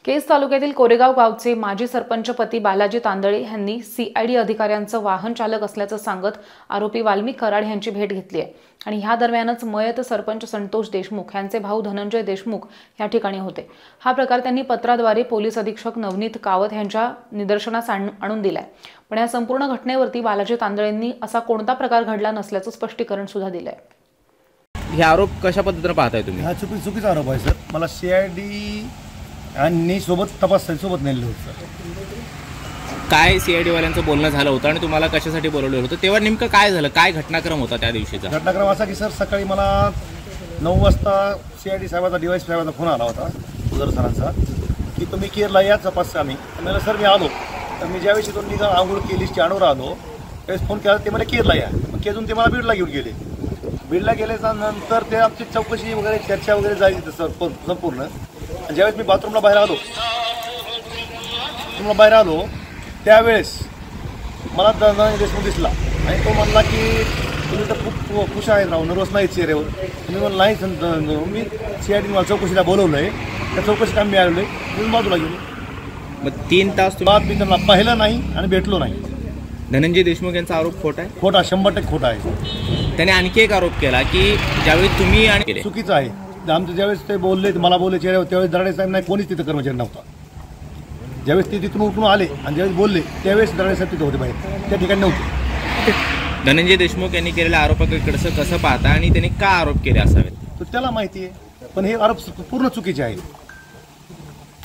केज तालुक्यातील कोरेगाव गावचे माजी सरपंच पती बालाजी तांदळे यांनी सीआयडी अधिकाऱ्यांचं वाहन चालक असल्याचं सांगत आरोपी वाल्मिक कराड यांची भेट घेतली आहे आणि ह्या दरम्यानच मयत सरपंच संतोष देशमुख यांचे भाऊ धनंजय देशमुख या ठिकाणी होते। हा प्रकार त्यांनी पत्राद्वारे पोलीस अधीक्षक नवनीत कावत यांच्या निदर्शनास आणून दिलाय। पण या संपूर्ण घटनेवरती बालाजी तांदळेंनी असा कोणता प्रकार घडला नसल्याचं स्पष्टीकरण सुद्धा दिलंय। हे आरोप कशा पद्धतीने पाहताय तुम्ही? हा चुकीचा आरोप आहे सर। मला सीआयडी आणि सोबत तपासण्यासोबत नेलं होतं। काय सीआयडी वाल्यांचं बोलणं झालं होतं आणि तुम्हाला कशासाठी बोलवलं होतं तेव्हा नेमकं काय झालं, काय घटनाक्रम होता त्या दिवशीचा? घटनाक्रम असा की सर सकाळी मला 9 वाजता सीआयडी साहेबाचा डीवायस साहेबाचा फोन आला होता उदर सरांचा की तुम्ही केरला या तपास आम्ही मला सर मी आलो। तर मी ज्यावेळेस इथून निघा आंघोळ केली स्टँडवर आलो त्यावेळेस फोन केला ते मला केरला या, मग केजून ते मला बीडला घेऊन गेले। बीडला गेल्याच्या नंतर ते आमची चौकशी वगैरे चर्चा वगैरे झाली संपूर्ण। ज्यावेळेस मी बाथरूमला बाहेर आलो त्यावेळेस मला धनंजय देशमुख दिसला आणि तो म्हणला की तुम्ही तर खूप खुश आहेत राव, नर्वस नाही चेहऱ्यावर। तुम्ही म्हणलं नाही, मी सीआयडी मला चौकशीला बोलवलं आहे, त्या चौकशी काम मी आलेलो आहे, तुम्ही बाजूला गेलो। मग 3 तास बात मी त्यांना पाहिलं नाही आणि भेटलो नाही। धनंजय देशमुख यांचा आरोप खोटा आहे? खोटा, 100% खोटा आहे। त्याने आणखी एक आरोप केला की ज्यावेळी तुम्ही आणि चुकीचं आहे। आमचं ज्यावेळेस ते बोलले मला बोलले चेहऱ्यावर त्यावेळेस दराडे साहेब नाही, कोणीच तिथं कर्मचारी नव्हता। ज्यावेळेस ते तिथून उठून आले आणि ज्यावेळेस बोलले त्यावेळेस दराडे साहेब तिथे होते, बाहेर त्या ठिकाणी नव्हते। धनंजय देशमुख यांनी केलेल्या आरोपाकडे कसं पाहता आणि त्यांनी का आरोप केले असावेत तर त्याला माहिती आहे, पण हे आरोप पूर्ण चुकीचे आहेत।